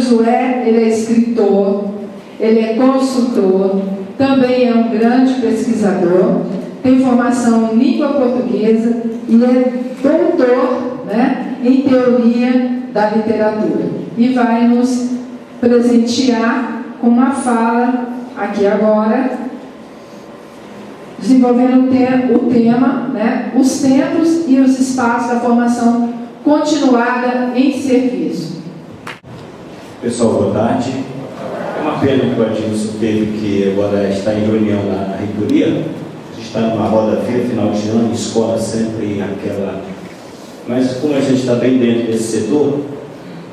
Josué, ele é escritor, ele é consultor, também é um grande pesquisador, tem formação em língua portuguesa e é doutor, né, em teoria da literatura. E vai nos presentear com uma fala aqui agora, desenvolvendo o tema, né, os tempos e os espaços da formação continuada em serviço. Pessoal, boa tarde. É uma pena que o Adilson teve que agora estar em reunião na reitoria. A gente está numa roda-feira, final de ano, escola sempre aquela... Mas como a gente está bem dentro desse setor,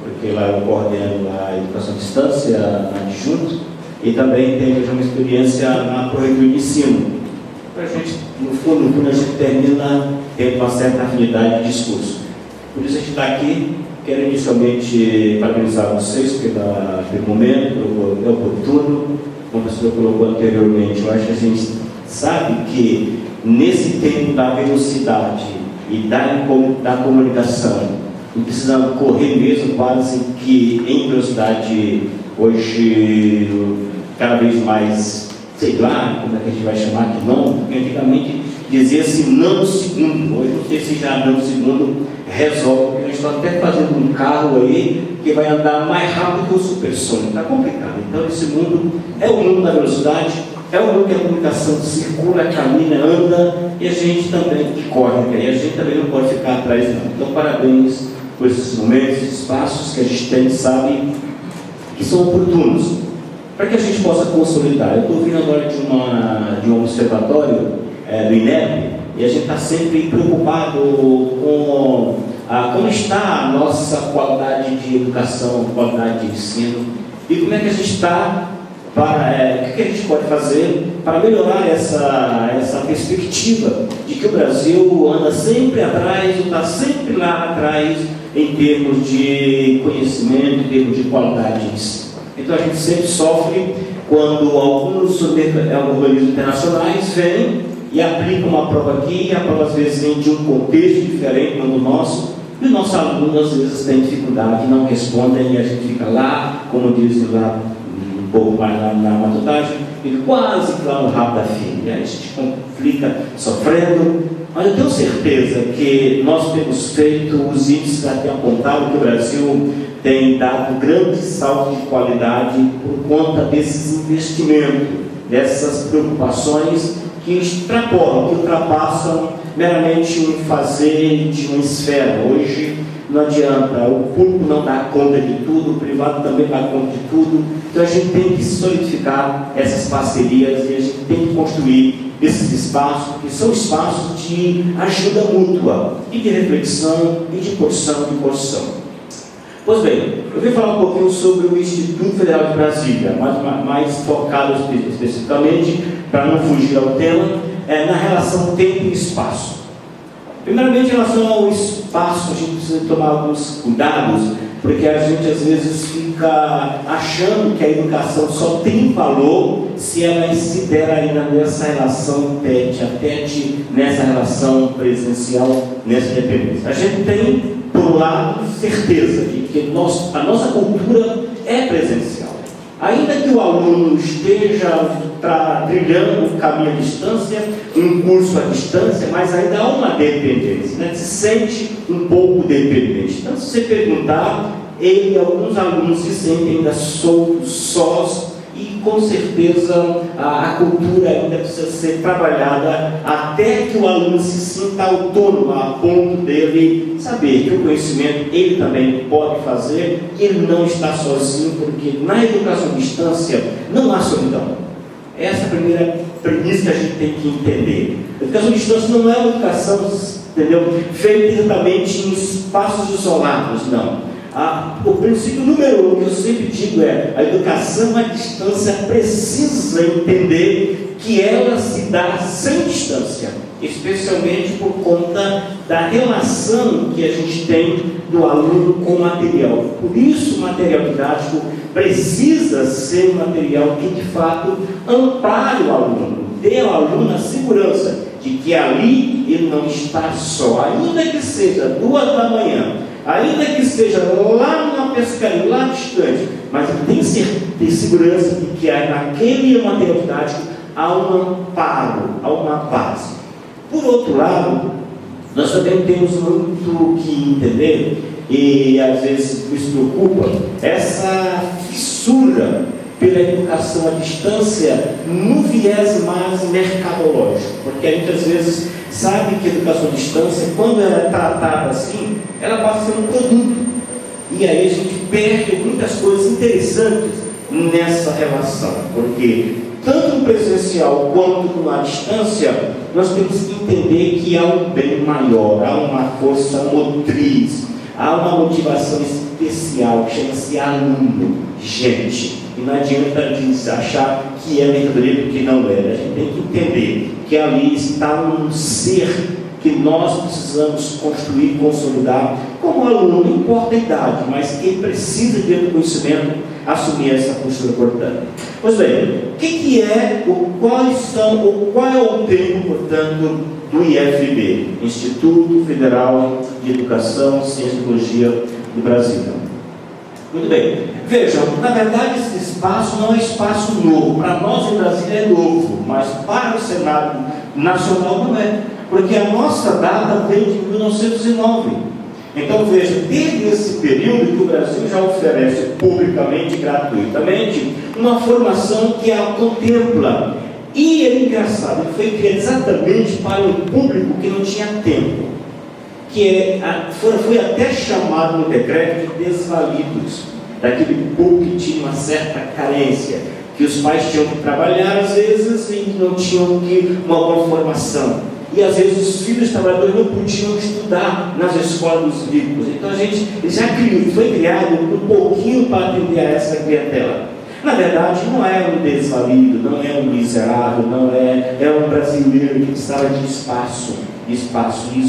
porque lá eu coordeno a educação à distância, na adjunto, e também tenho uma experiência na Proreitoria de Ensino. A gente, no fundo, a gente termina tendo uma certa afinidade de discurso. Por isso a gente está aqui. Quero inicialmente parabenizar vocês pelo momento, pelo oportuno, como a senhora colocou anteriormente. Eu acho que a gente sabe que nesse tempo da velocidade e da comunicação, não precisamos correr mesmo, quase que em velocidade hoje cada vez mais, sei lá, como é que a gente vai chamar que não, porque antigamente dizia-se nanosegundo, hoje não sei se já nanosegundo resolve, porque a gente está até fazendo um carro aí que vai andar mais rápido que o supersônico, está complicado. Então esse mundo é o mundo da velocidade, é o mundo que a comunicação circula, caminha, anda, e a gente também corre, e a gente também não pode ficar atrás não. Então parabéns por esses momentos, espaços que a gente tem, sabe, que são oportunos, para que a gente possa consolidar. Eu estou vindo agora de um observatório do INEP, e a gente está sempre preocupado com como está a nossa qualidade de educação, qualidade de ensino, e como é que a gente está, o que a gente pode fazer para melhorar essa perspectiva de que o Brasil anda sempre atrás, está sempre lá atrás em termos de conhecimento, em termos de qualidade de ensino. Então a gente sempre sofre quando alguns organismos internacionais vêm e aplicam uma prova aqui, e a prova às vezes vem de um contexto diferente do nosso, e o nosso aluno às vezes tem dificuldade, não respondem, e a gente fica lá, como dizem lá um pouco mais lá na matutagem, fica quase que lá no rabo da filha, e aí a gente fica sofrendo. Mas eu tenho certeza que nós temos feito os índices até apontaram que o Brasil tem dado grande salto de qualidade por conta desses investimentos, dessas preocupações que extrapolam, que ultrapassam meramente um fazer de uma esfera. Hoje não adianta, o público não dá conta de tudo, o privado também dá conta de tudo, então a gente tem que solidificar essas parcerias e a gente tem que construir esses espaços, que são espaços de ajuda mútua, e de reflexão, e de posição, Pois bem, eu vim falar um pouquinho sobre o Instituto Federal de Brasília, mais focado especificamente, para não fugir ao tema, na relação tempo e espaço. Primeiramente, em relação ao espaço, a gente precisa tomar alguns cuidados, porque a gente às vezes fica achando que a educação só tem valor se ela se der ainda nessa relação tete a tete, nessa relação presencial, nessa dependência. A gente tem, por um lado, certeza de que a nossa cultura é presencial. Ainda que o aluno esteja trilhando um caminho à distância, um curso à distância, mas ainda há uma dependência, né? Se sente um pouco dependente. Então, se você perguntar, alguns alunos se sentem ainda soltos, sós, e com certeza a cultura ainda precisa ser trabalhada até que o aluno se sinta autônomo a ponto dele saber que o conhecimento ele também pode fazer, ele não está sozinho, porque na educação à distância não há solidão. Essa é a primeira premissa que a gente tem que entender. A educação à distância não é uma educação, entendeu, feita exatamente em espaços isolados, não. O princípio número 1 que eu sempre digo é: a educação à distância precisa entender que ela se dá sem distância, especialmente por conta da relação que a gente tem do aluno com o material. Por isso o material didático precisa ser um material que de fato ampare o aluno, dê ao aluno a segurança de que ali ele não está só, ainda que seja 2 da manhã, ainda que seja lá na numa pescaria lá distante, mas ele tem segurança de que naquele material didático há um amparo, há uma base. Por outro lado, nós também temos muito que entender, e às vezes nos preocupa, essa fissura pela educação à distância no viés mais mercadológico, porque a gente às vezes sabe que a educação à distância, quando ela é tratada assim, ela passa a ser um produto, e aí a gente perde muitas coisas interessantes nessa relação, porque tanto no presencial quanto na distância, nós temos que entender que há um bem maior, há uma força motriz, há uma motivação especial que chama-se aluno, gente. E não adianta achar que é mercadoria porque não é. A gente tem que entender que ali está um ser que nós precisamos construir, consolidar como aluno, não importa a idade, mas quem precisa de conhecimento assumir essa postura portanto. Pois bem, qual é o tempo, portanto, do IFB, Instituto Federal de Educação, Ciência e Tecnologia do Brasil? Muito bem, vejam, na verdade esse espaço não é espaço novo, para nós em Brasília é novo, mas para o cenário nacional não é, porque a nossa data vem de 1909. Então veja, desde esse período que o Brasil já oferece publicamente, gratuitamente, uma formação que a contempla. E é engraçado, ele foi criado exatamente para um público que não tinha tempo, foi até chamado no decreto de desvalidos, daquele público que tinha uma certa carência, que os pais tinham que trabalhar às vezes e não tinham uma boa formação. E às vezes os filhos dos trabalhadores não podiam estudar nas escolas dos ricos. Então foi criado um pouquinho para atender a essa clientela. Na verdade, não é um desvalido, não é um miserável, não é um brasileiro que precisava de espaço. Isso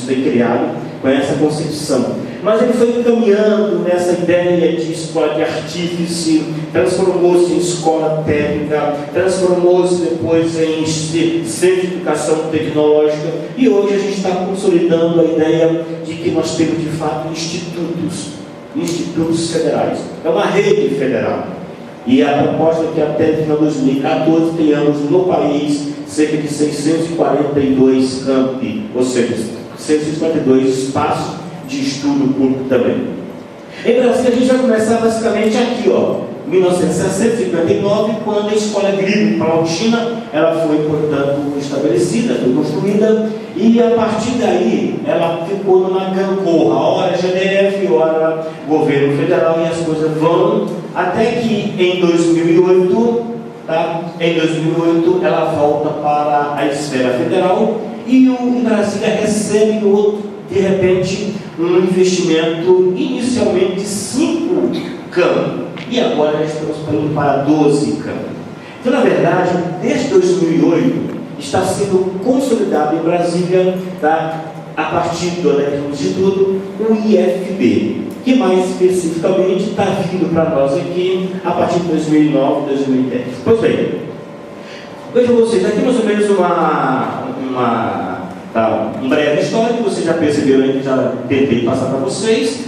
foi criado com essa concepção. Mas ele foi caminhando nessa ideia de escola de artífice, transformou-se em escola técnica, transformou-se depois em centro de educação tecnológica, e hoje a gente está consolidando a ideia de que nós temos de fato institutos federais. É uma rede federal. E a proposta é que até o final de 2014 tenhamos no país cerca de 642 campi, ou seja, 642 espaços de estudo público também. Em Brasília a gente vai começar basicamente aqui, 1959, quando a Escola Agrícola ela foi, portanto, estabelecida, foi construída, e a partir daí ela ficou numa gangorra, ora GDF, ora governo federal, e as coisas vão até que em 2008, ela volta para a esfera federal, e o Brasília recebe de repente um investimento inicialmente de 5 campos, e agora já estamos indo para 12 campos. Então, na verdade, desde 2008 está sendo consolidado em Brasília, a partir do Instituto, o IFB, que mais especificamente está vindo para nós aqui a partir de 2009, 2010. Pois bem, vejam vocês, aqui mais ou menos um breve histórico, vocês já perceberam que já tentei passar para vocês,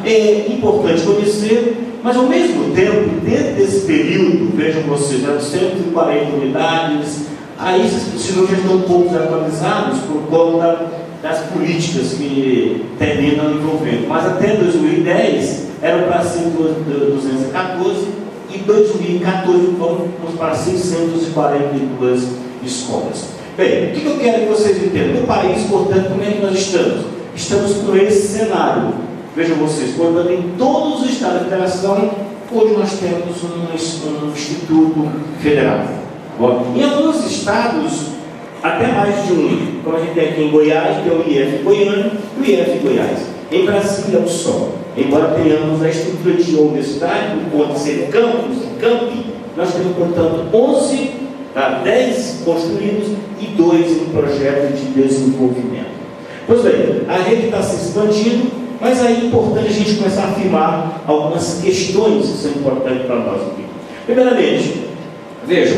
É importante conhecer, mas ao mesmo tempo, dentro desse período, vejam vocês, 140 unidades, aí esses números já estão um pouco atualizados por conta das políticas que terminam envolvendo, mas até 2010 eram para ser 214, e 2014 vamos para 642 escolas. Bem, o que eu quero que vocês entendam? No país, portanto, como é que nós estamos? Estamos com esse cenário. Vejam vocês, portanto, em todos os estados da federação, hoje nós temos um instituto federal. Em alguns estados, até mais de um, como a gente tem aqui em Goiás, que é o IF Goiânia e o IF Goiás. Em Brasília é um só. Embora tenhamos a estrutura de universidade, por conta de ser campus e campi, nós temos, portanto, 10 construídos e 2 em projeto de desenvolvimento. Pois bem, a rede está se expandindo, mas aí é importante a gente começar a afirmar algumas questões que são importantes para nós aqui. Primeiramente, vejam,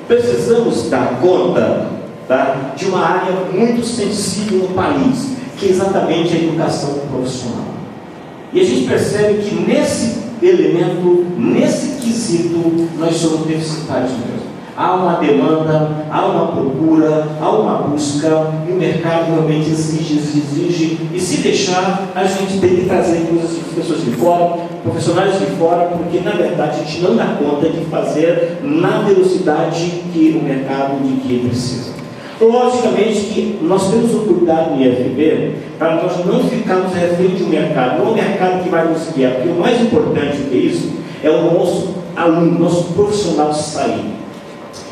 precisamos dar conta de uma área muito sensível no país, que é exatamente a educação profissional. E a gente percebe que nesse elemento, nesse quesito, nós somos deficitários mesmo. Há uma demanda, há uma procura, há uma busca, e o mercado realmente exige, e se deixar, a gente tem que trazer pessoas de fora, profissionais de fora, porque na verdade a gente não dá conta de fazer na velocidade que o mercado de que precisa. Logicamente que nós temos um cuidado no IFB para nós não ficarmos refém de um mercado, não é o mercado que vai nos guiar, porque o mais importante do que isso é o nosso aluno, nosso profissional sair.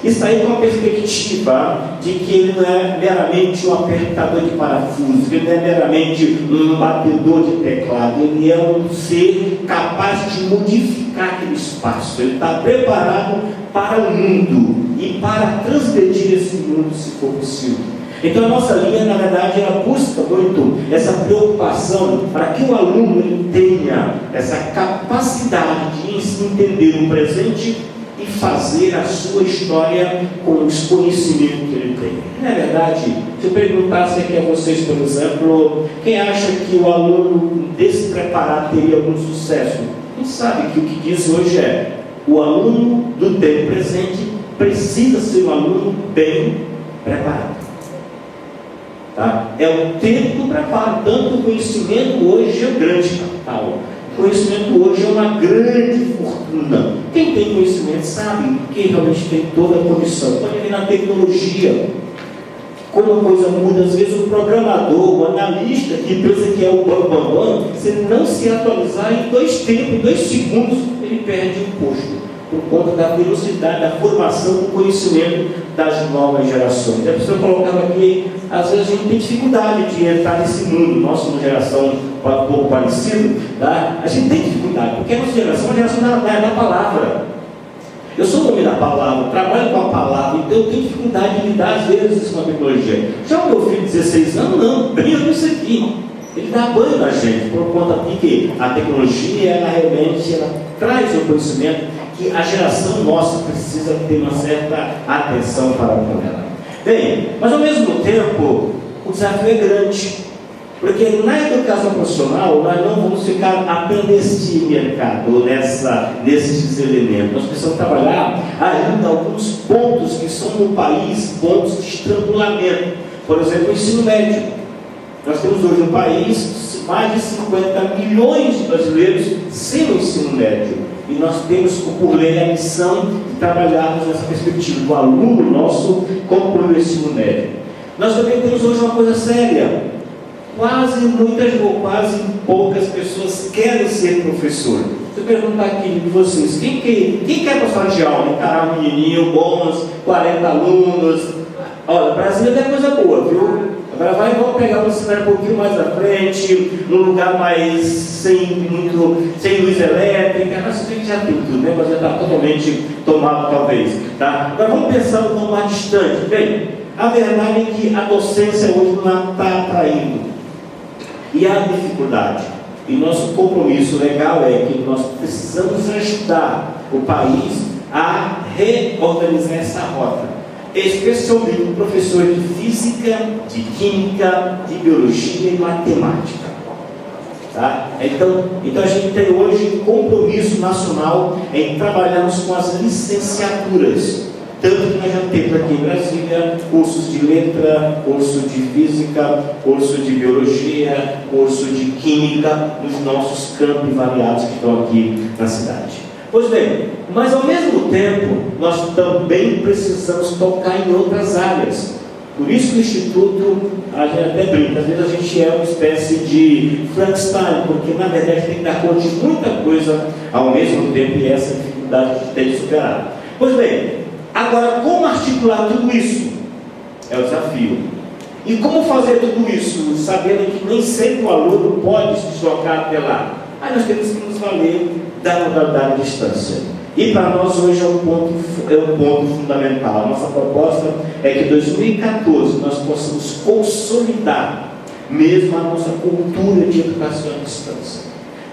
E sair com a perspectiva de que ele não é meramente um apertador de parafusos, ele não é meramente um batedor de teclado, ele é um ser capaz de modificar aquele espaço, ele está preparado para o mundo e para transgredir esse mundo, se for possível. Então a nossa linha, na verdade, ela busca muito essa preocupação para que o aluno ele tenha essa capacidade de entender o presente e fazer a sua história com os conhecimentos que ele tem. Não é verdade? Se eu perguntasse aqui a vocês, por exemplo, quem acha que o aluno despreparado teria algum sucesso? Quem sabe que o que diz hoje é o aluno do tempo presente precisa ser um aluno bem preparado. Tá? É o tempo do preparo. Tanto o conhecimento hoje é um grande capital. O conhecimento hoje é uma grande fortuna. Quem tem conhecimento sabe que realmente tem toda a condição. Pode ver na tecnologia como a coisa muda. Às vezes o programador, o analista que pensa que é o bambambam, se não se atualizar em 2 tempos, em 2 segundos, ele perde o posto, por conta da velocidade, da formação do conhecimento das novas gerações. A pessoa colocava aqui, às vezes a gente tem dificuldade de entrar nesse mundo, nossa geração um pouco parecida, tá? A gente tem dificuldade, porque a nossa geração é uma geração da palavra. Eu sou o homem da palavra, trabalho com a palavra, então eu tenho dificuldade de lidar às vezes com a tecnologia. Já o meu filho de 16 anos, não, brinca com isso aqui. Ele dá banho na gente, por conta de que a tecnologia, ela realmente traz o conhecimento que a geração nossa precisa ter uma certa atenção para com ela. Bem, mas ao mesmo tempo, o desafio é grande. Porque na educação profissional, nós não vamos ficar apenas neste mercado, nesses elementos. Nós precisamos trabalhar ainda alguns pontos que são no país, pontos de estrangulamento. Por exemplo, o ensino médio. Nós temos hoje no país mais de 50 milhões de brasileiros sem o ensino médio. E nós temos, por lei, a missão de trabalharmos nessa perspectiva do aluno nosso concluir o ensino médio. Nós também temos hoje uma coisa séria. Quase poucas pessoas querem ser professor. Se eu perguntar aqui de vocês, quem quer passar de aula, encarar um menininho, bons, 40 alunos? Olha, Brasília é coisa boa, viu? Agora vamos pegar um cenário um pouquinho mais à frente, num lugar mais sem luz elétrica. Nossa, a gente já tem tudo, né? Mas já está totalmente tomado, talvez. Tá? Agora vamos pensar um pouco mais distante. Bem, a verdade é que a docência hoje não está atraindo. E há dificuldade. E nosso compromisso legal é que nós precisamos ajudar o país a reorganizar essa rota. Especialmente o professor de física, de química, de biologia e matemática. Tá? Então a gente tem hoje um compromisso nacional em trabalharmos com as licenciaturas. Tanto que nós já temos aqui em Brasília cursos de letra, curso de física, curso de biologia, curso de química, nos nossos campos variados que estão aqui na cidade. Pois bem, mas ao mesmo tempo, nós também precisamos tocar em outras áreas. Por isso que o Instituto, a gente até brinca, às vezes a gente é uma espécie de Frankenstein, porque na verdade tem que dar conta de muita coisa ao mesmo tempo, e essa dificuldade que tem de superar. Pois bem, agora, como articular tudo isso? É o desafio. E como fazer tudo isso, sabendo que nem sempre o aluno pode se deslocar até lá? Aí nós temos que nos valer da modalidade de distância. E para nós hoje é um ponto fundamental. A nossa proposta é que em 2014 nós possamos consolidar mesmo a nossa cultura de educação à distância.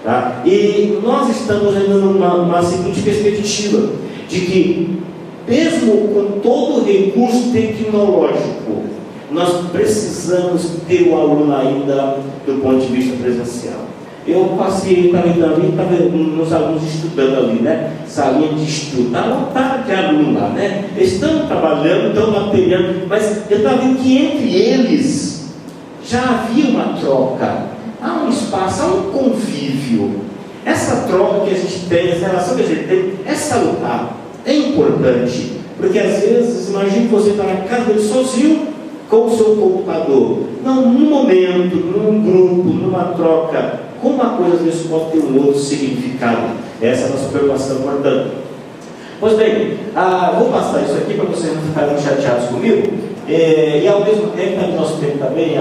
Tá? E nós estamos ainda numa seguinte perspectiva, de que mesmo com todo o recurso tecnológico, nós precisamos ter o aluno ainda do ponto de vista presencial. Eu passei, estava nos alunos estudando ali, né? Salinha de estudo, está lotada de aluno lá, né? Eles estão trabalhando, estão materiando, mas eu estava vendo que entre eles já havia uma troca, há um espaço, há um convívio. Essa troca que a gente tem, essa relação que a gente tem, é salutar, é importante, porque às vezes, imagine você estar na casa dele sozinho com o seu computador. Não, num momento, num grupo, numa troca, como uma coisa às vezes pode ter um outro significado. Essa é a nossa preocupação, portanto. Pois bem, vou passar isso aqui para vocês não ficarem chateados comigo, e ao mesmo tempo, nosso tempo está bem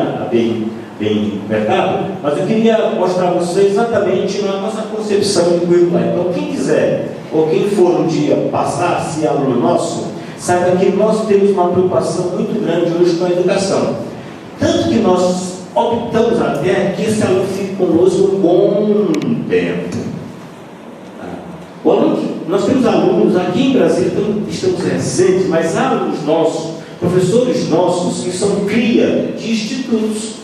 mercado, mas eu queria mostrar a vocês exatamente a nossa concepção de curricular. Então, quem quiser, ou quem for um dia passar, se é aluno nosso, saiba que nós temos uma preocupação muito grande hoje com a educação. Tanto que nós optamos até que esse aluno fique conosco um bom tempo. Nós temos alunos aqui em Brasília, estamos recentes, mas há alunos nossos, professores nossos, que são cria de institutos.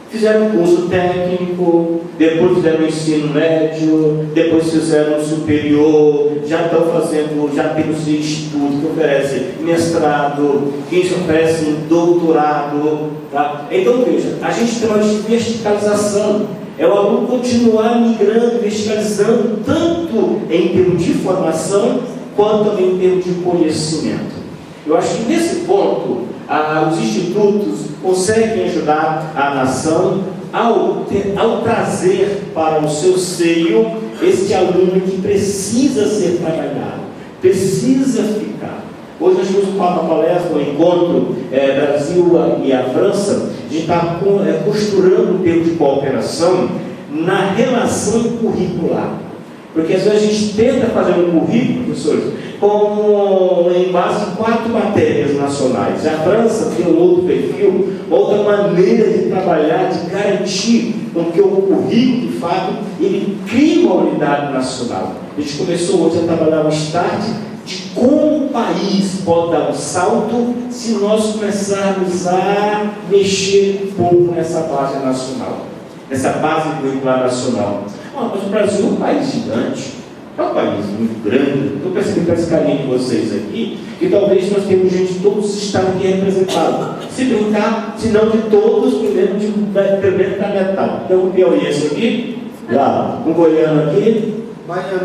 Fizeram um curso técnico, depois fizeram um ensino médio, depois fizeram um superior, já estão fazendo, já temos institutos que oferecem mestrado, que oferecem doutorado. Tá? Então veja, a gente tem uma verticalização, é o aluno continuar migrando, verticalizando, tanto em termos de formação, quanto também em termos de conhecimento. Eu acho que nesse ponto, os institutos conseguem ajudar a nação ao trazer para o seu seio este aluno que precisa ser trabalhado, precisa ficar. Hoje nós tivemos uma palestra, um encontro Brasil e a França, a gente está costurando o termo de cooperação na relação curricular. Porque às vezes a gente tenta fazer um currículo, professores, em base em 4 matérias nacionais. A França tem um outro perfil, outra maneira de trabalhar, de garantir com que o currículo, de fato, ele crie uma unidade nacional. A gente começou hoje a trabalhar no start de como o país pode dar um salto se nós começarmos a mexer um pouco nessa base nacional, nessa base curricular nacional. Mas o Brasil é um país gigante, é um país muito grande. Estou percebendo esse carinho de vocês aqui, que talvez nós temos gente de todos os estados aqui representados. Se brincar, se não de todos, pelo menos da metade. Tem um piauiense aqui, já, um goiano aqui,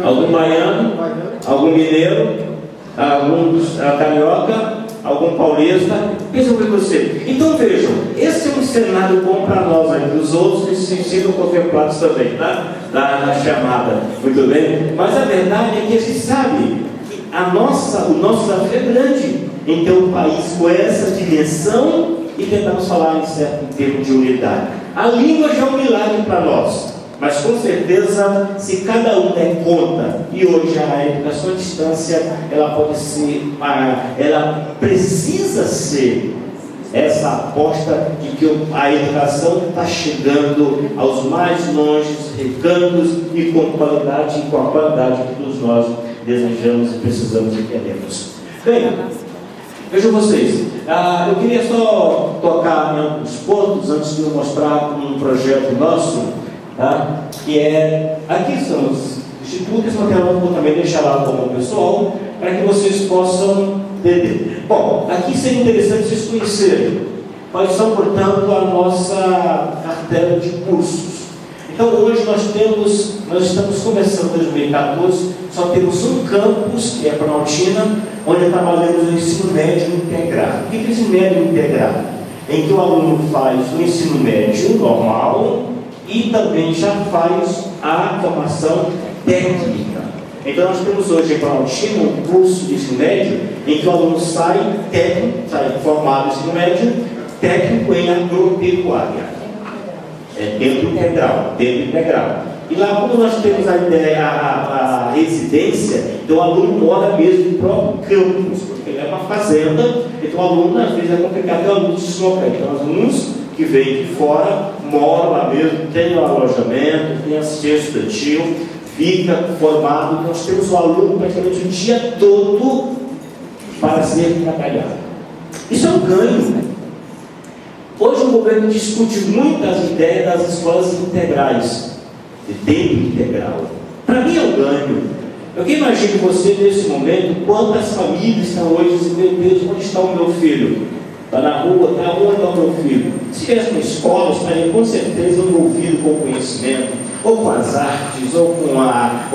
algum baiano, algum mineiro, algum carioca, algum paulista. Pensa com você. Então vejam, esse é um cenário bom para nós aí, os outros se sintam contemplados também, tá? Na chamada, muito bem? Mas a verdade é que a gente sabe que o nosso desafio é grande em ter um país com essa dimensão e tentamos falar em certo termo de unidade. A língua já é um milagre para nós, mas com certeza, se cada um der conta, e hoje a educação à distância, ela pode ser, ela precisa ser essa aposta de que a educação está chegando aos mais longes recantos e com qualidade, com a qualidade que todos nós desejamos e precisamos e queremos. Bem, vejam vocês, eu queria só tocar em alguns pontos antes de eu mostrar um projeto nosso, tá? Que é, aqui são os institutos, mas eu vou também deixar lá como pessoal, para que vocês possam entender. Bom, aqui seria interessante vocês conhecerem quais são, portanto, a nossa carteira de cursos. Então, hoje nós estamos começando em 2014, só temos um campus, que é Planaltina, onde trabalhamos no ensino médio integrado. O que é ensino médio integrado? Em que o aluno faz o ensino médio normal e também já faz a formação técnica. Então nós temos hoje em Planaltina um curso de ensino médio em que o aluno sai formado no ensino médio técnico em agropecuária. É tempo integral. E lá, como nós temos a ideia, a residência, então o aluno mora mesmo no próprio campus, porque ele é uma fazenda, então o aluno às vezes é complicado ter o aluno se deslocar. Então os alunos que vêm de fora moram lá mesmo, tem o alojamento, tem assistência estudantil, fica formado. Nós temos o aluno praticamente o dia todo para ser trabalhado. Isso é um ganho, né? Hoje o governo discute muito as ideias das escolas integrais. de tempo integral. Para mim é um ganho. Eu que imagino você nesse momento, quantas famílias estão hoje dizendo, meu Deus, onde está o meu filho? Está na rua, está onde está o meu filho? Se estivesse na escola, estaria com certeza envolvido com o conhecimento, ou com as artes, ou com a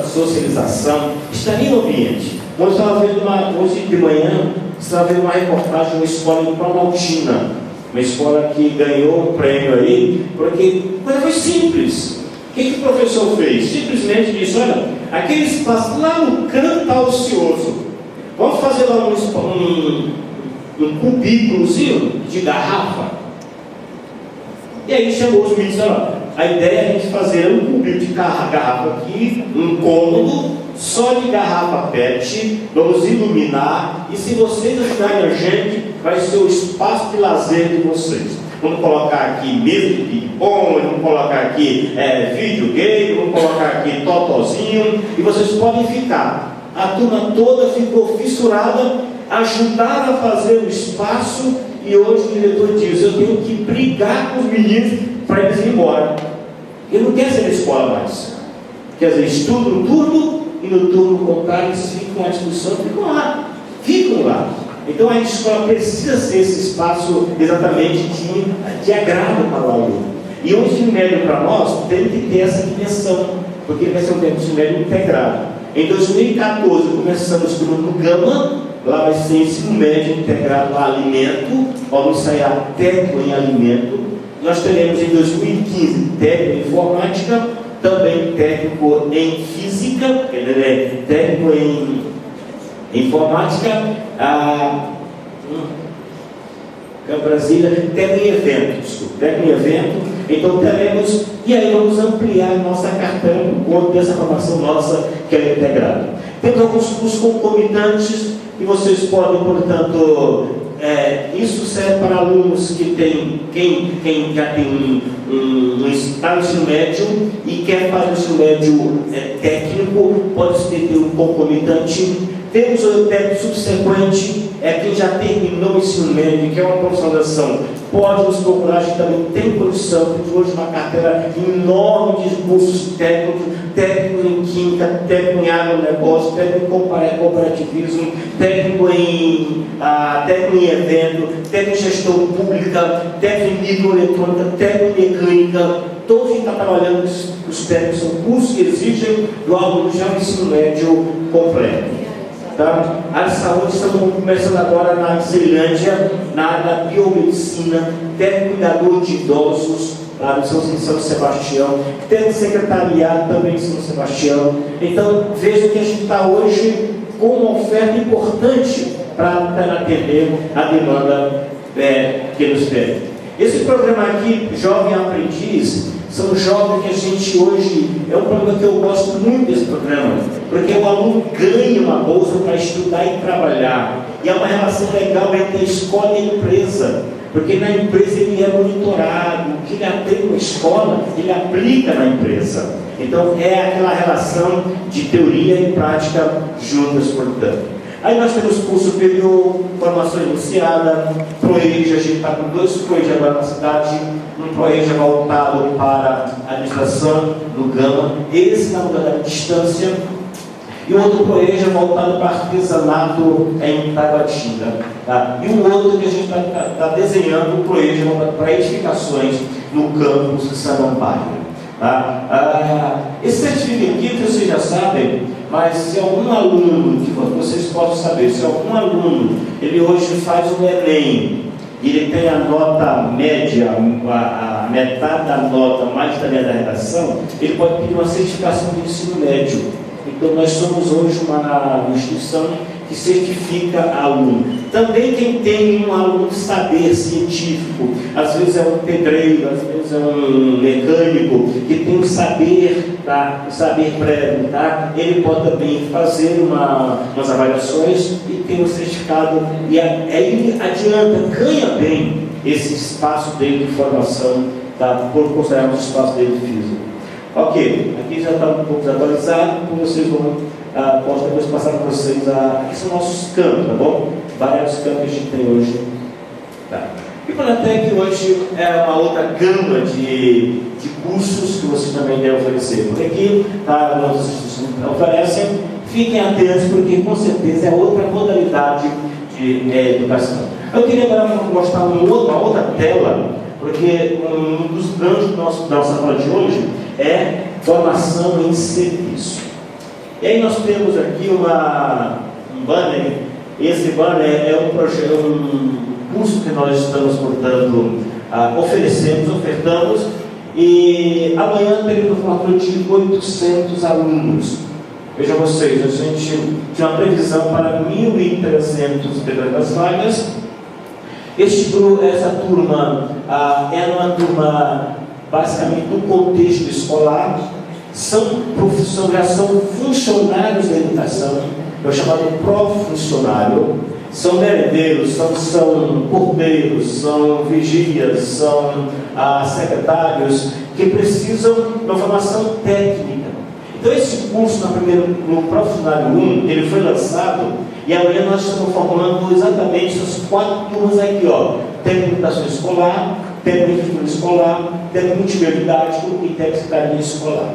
socialização, estaria no ambiente. Hoje de manhã, estava vendo uma reportagem de uma escola em Planaltina, uma escola que ganhou um prêmio aí, porque a coisa foi simples. O que o professor fez? Simplesmente disse, olha, aquele espaço lá no canto está ocioso, vamos fazer lá um cubículozinho de garrafa. E aí chamou os meninos, olha, a ideia é a gente fazer um cubículo de garrafa aqui, um cômodo só de garrafa PET, vamos iluminar, e se vocês ajudarem a gente, vai ser o espaço de lazer de vocês. Vamos colocar aqui mesa de ping-pong, vamos colocar aqui videogame, vamos colocar aqui totozinho, e vocês podem ficar. A turma toda ficou fissurada, ajudaram a fazer o espaço, e hoje o diretor diz, eu tenho que brigar com os meninos para eles irem embora. Ele não quer ser na escola mais. Quer dizer, estudo no turno, e no turno contrário eles ficam à discussão, ficam lá. Então a escola precisa ser esse espaço exatamente de agrado para o aluno. E o ensino médio para nós tem que ter essa dimensão, porque vai ser um ensino médio integrado. Em 2014 começamos com o Gama, lá vai ser ensino médio integrado a alimento, vamos ensaiar técnico em alimento. Nós teremos em 2015 técnico em informática, também técnico em física, técnico em informática, Brasília, técnico em evento, então teremos, e aí vamos ampliar a nossa carteira por conta dessa formação nossa que é integrada. Temos alguns cursos concomitantes e vocês podem, portanto, isso serve para alunos que tem, quem já tem está no ensino médio e quer fazer o ensino médio técnico, pode ter um concomitante. Temos o técnico subsequente, quem já terminou o ensino médio, que é uma profissionalização, pode nos procurar, a gente também tem condição, temos hoje uma carteira enorme de cursos técnicos, técnico em química, técnico em agronegócio, técnico em cooperativismo, técnico em evento, técnico em gestão pública, técnico em microeletrônica, técnico em mecânica. Todos que estão trabalhando, os técnicos são cursos que exigem do aluno já no ensino médio completo. Tá? A área de saúde, estamos começando agora na Ceilândia, na área da biomedicina, técnico cuidador de idosos, lá no São Sebastião, técnico secretariado também em São Sebastião. Então, veja que a gente está hoje com uma oferta importante para atender a demanda que nos pede. Esse programa aqui, Jovem Aprendiz, são jovens que a gente hoje, é um programa que eu gosto muito desse programa, porque o aluno ganha uma bolsa para estudar e trabalhar, e é uma relação legal entre a escola e a empresa, porque na empresa ele é monitorado, o que ele aprende na escola, ele aplica na empresa. Então é aquela relação de teoria e prática juntas, portanto. Aí nós temos curso superior, formação iniciada, ProEja, a gente está com 2 ProEja agora na cidade, um ProEja voltado para a administração no Gama, esse na modalidade de distância, e um outro ProEja voltado para artesanato em Taguatinga. Tá? E um outro que a gente está desenhando, um ProEja voltado para edificações no campus de Samambaia. Tá? Esse certificado aqui, vocês já sabem, mas se algum aluno, que vocês possam saber, se algum aluno, ele hoje faz o Enem, e ele tem a nota média, a metade da nota, mais da média da redação, ele pode pedir uma certificação de ensino médio. Então nós somos hoje uma instituição que certifica aluno. Também quem tem um aluno de saber científico, às vezes é um pedreiro, às vezes é um mecânico, que tem um saber, tá? Um saber prévio, tá? Ele pode também fazer umas avaliações e ter um certificado, e aí adianta, ganha bem esse espaço dele de formação, tá? Por considerarmos o espaço dele físico. Ok, aqui já está um pouco desatualizado, então vocês posso depois passar para vocês. Aqui são nossos campos, tá bom? Vários campos que a gente tem hoje. Tá. E o Pronatec hoje é uma outra gama de cursos que vocês também devem oferecer por aqui, tá? Outras instituições oferecem. Fiquem atentos, porque com certeza é outra modalidade de educação. Eu queria agora mostrar uma outra tela, porque um dos ganhos da nossa aula de hoje é formação em serviço. E aí nós temos aqui um banner. Esse banner é um curso que nós estamos, portanto, ofertamos, e amanhã teremos uma formatura de 800 alunos. Vejam vocês, a gente tinha uma previsão para 1.300 vagas. Essa turma é uma turma basicamente do contexto escolar, já são funcionários da educação, é o chamado pró-funcionário, são merendeiros, são porteiros, são vigias, são secretários que precisam de uma formação técnica. Então esse curso no pró-funcionário 1, ele foi lançado, e amanhã nós estamos formando exatamente essas 4 turmas aqui, ó. Técnico de educação escolar, técnico de infraestrutura escolar, técnico multimédia didático e técnico de secretaria escolar.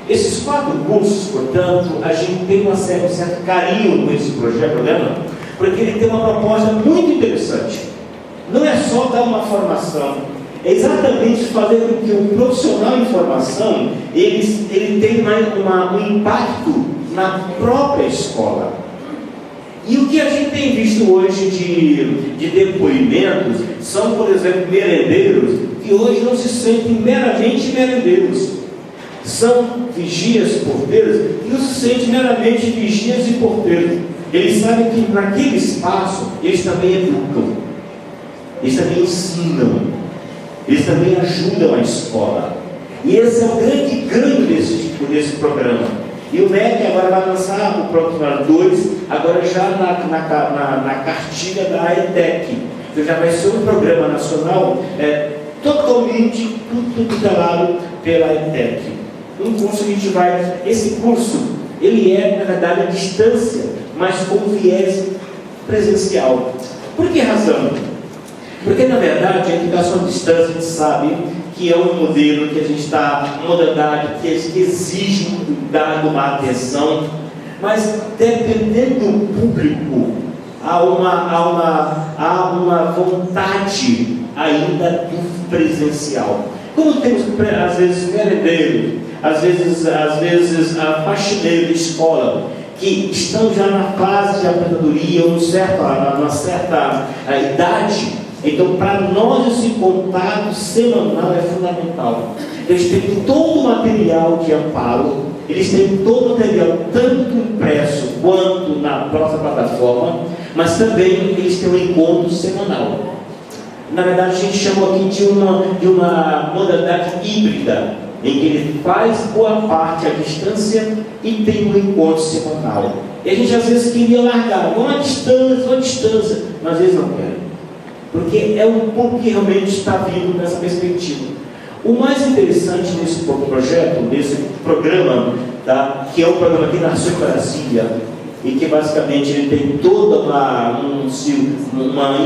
Esses 4 cursos, portanto, a gente tem um certo carinho com esse programa, porque ele tem uma proposta muito interessante. Não é só dar uma formação, é exatamente fazer com que o profissional em formação ele tenha um impacto na própria escola. E o que a gente tem visto hoje de depoimentos são, por exemplo, merendeiros que hoje não se sentem meramente merendeiros. São vigias, porteiros, que não se sentem meramente vigias e porteiros. Eles sabem que naquele espaço eles também educam, eles também ensinam, eles também ajudam a escola. E esse é o grande ganho desse programa. E o MEC agora vai lançar o Profissional 2, agora já na cartilha da ETEC. Então já vai ser um programa nacional totalmente tutelado pela ETEC. Um curso que a gente vai... Esse curso, ele é, na verdade, à distância, mas com viés presencial. Por que razão? Porque, na verdade, a educação à distância, a gente sabe que é um modelo que a gente está, uma modalidade que exige um cuidado, uma atenção, mas dependendo do público, há uma vontade ainda do presencial. Como temos, às vezes, merendeiros, às vezes faxineiros de escola, que estão já na fase de aposentadoria, numa certa idade. Então, para nós, esse contato semanal é fundamental. Eles têm todo o material de amparo, eles têm todo o material, tanto impresso quanto na própria plataforma, mas também eles têm um encontro semanal. Na verdade, a gente chamou aqui de uma modalidade híbrida, em que ele faz boa parte à distância e tem um encontro semanal. E a gente às vezes queria largar, uma distância, mas eles não querem. Porque é um pouco que realmente está vindo nessa perspectiva. O mais interessante nesse projeto, nesse programa, que é um programa que nasceu em Brasília, e que basicamente ele tem toda uma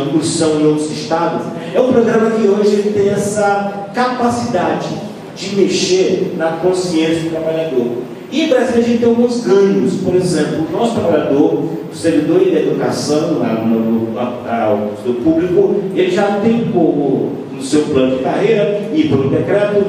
incursão em outros estados, é um programa que hoje ele tem essa capacidade de mexer na consciência do trabalhador. E em Brasília a gente tem alguns ganhos. Por exemplo, o nosso trabalhador, o servidor da educação, do público, ele já tem no seu plano de carreira e por decreto,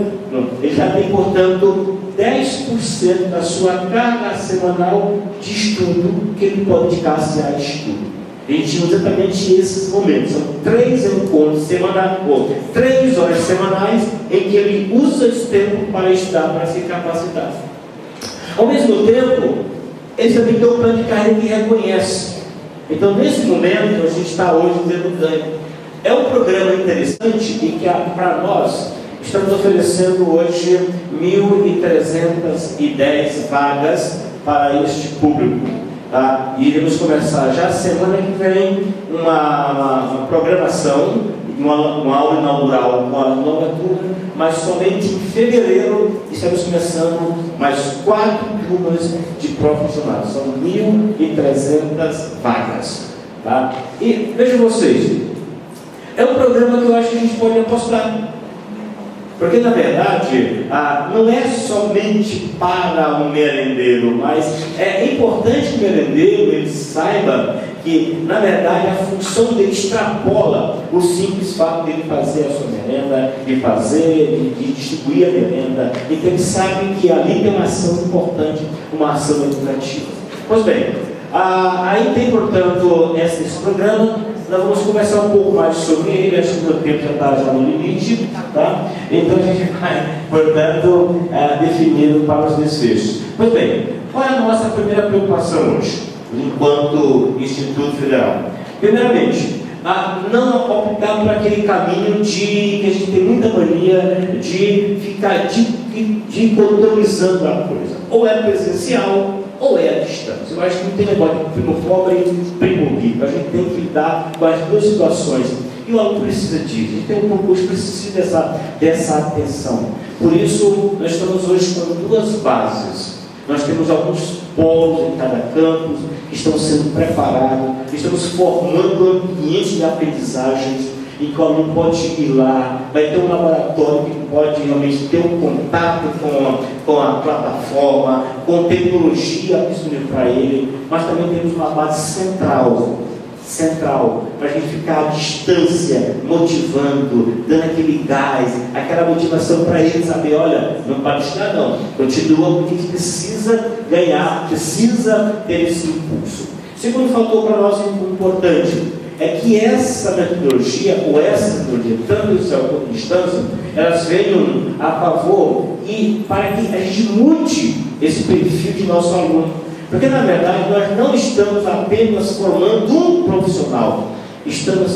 ele já tem, portanto, 10% da sua carga semanal de estudo que ele pode dedicar-se a estudo. A gente usa exatamente esses momentos. São 3 encontros semanais, ou 3 horas semanais, em que ele usa esse tempo para estudar, para se capacitar. Ao mesmo tempo, ele também tem um plano de carreira que reconhece. Então, nesse momento, a gente está hoje dizendo ganho. É um programa interessante e que, para nós, estamos oferecendo hoje 1.310 vagas para este público. Tá? E iremos começar já semana que vem uma programação, uma aula inaugural com a nova turma, mas somente em fevereiro estamos começando mais 4 turmas de profissionais. São 1.300 vagas. Tá? E vejam vocês, é um programa que eu acho que a gente pode apostar. Porque, na verdade, não é somente para o merendeiro, mas é importante que o merendeiro ele saiba que, na verdade, a função dele extrapola o simples fato dele fazer a sua merenda, de distribuir a merenda. Então, ele sabe que ali tem uma ação importante, uma ação educativa. Pois bem, aí tem, portanto, esse programa. Nós vamos conversar um pouco mais sobre ele, acho que o tempo já está no limite, tá? Então a gente vai, portanto, definindo para os desfechos. Pois bem, qual é a nossa primeira preocupação hoje, enquanto Instituto Federal? Primeiramente, não optar por aquele caminho que a gente tem muita mania de ficar dicotomizando a coisa. Ou é presencial, ou é a distância. Eu acho que não tem negócio de primo pobre e primo rico. A gente tem que lidar com as duas situações. E o aluno precisa disso. A gente tem um concurso, precisa dessa atenção. Por isso, nós estamos hoje com duas bases. Nós temos alguns polos em cada campus que estão sendo preparados. Estamos formando ambientes de aprendizagens em que o aluno pode ir lá, vai ter um laboratório que pode realmente ter um contato com a plataforma, com tecnologia disponível para ele, mas também temos uma base central, para a gente ficar à distância, motivando, dando aquele gás, aquela motivação para ele saber, olha, não pode estudar não, continua, porque a gente precisa ganhar, precisa ter esse impulso. Segundo fator para nós importante, é que essa metodologia, tanto em céu quanto em distância, elas venham a favor e para que a gente mude esse perfil de nosso aluno. Porque, na verdade, nós não estamos apenas formando um profissional, estamos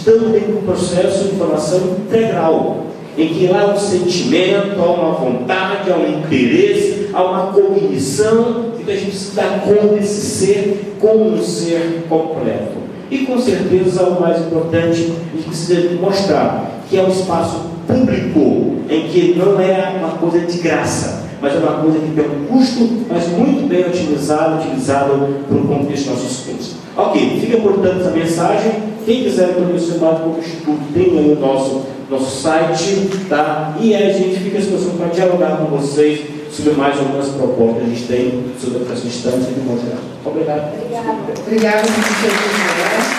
dentro do processo de formação integral, em que há um sentimento, há uma vontade, há um interesse, há uma cognição, e que a gente precisa dar conta desse ser como um ser completo. E com certeza o mais importante, a gente precisa mostrar que é um espaço público, em que não é uma coisa de graça, mas é uma coisa que tem um custo, mas muito bem utilizado para o contexto dos nossos cursos. Ok, fica portanto essa mensagem. Quem quiser conhecer mais do Instituto, tem aí o nosso site, tá? E a gente fica à disposição para dialogar com vocês sobre mais algumas propostas que a gente tem sobre a distância e de modo geral. Obrigado. Obrigada, professor.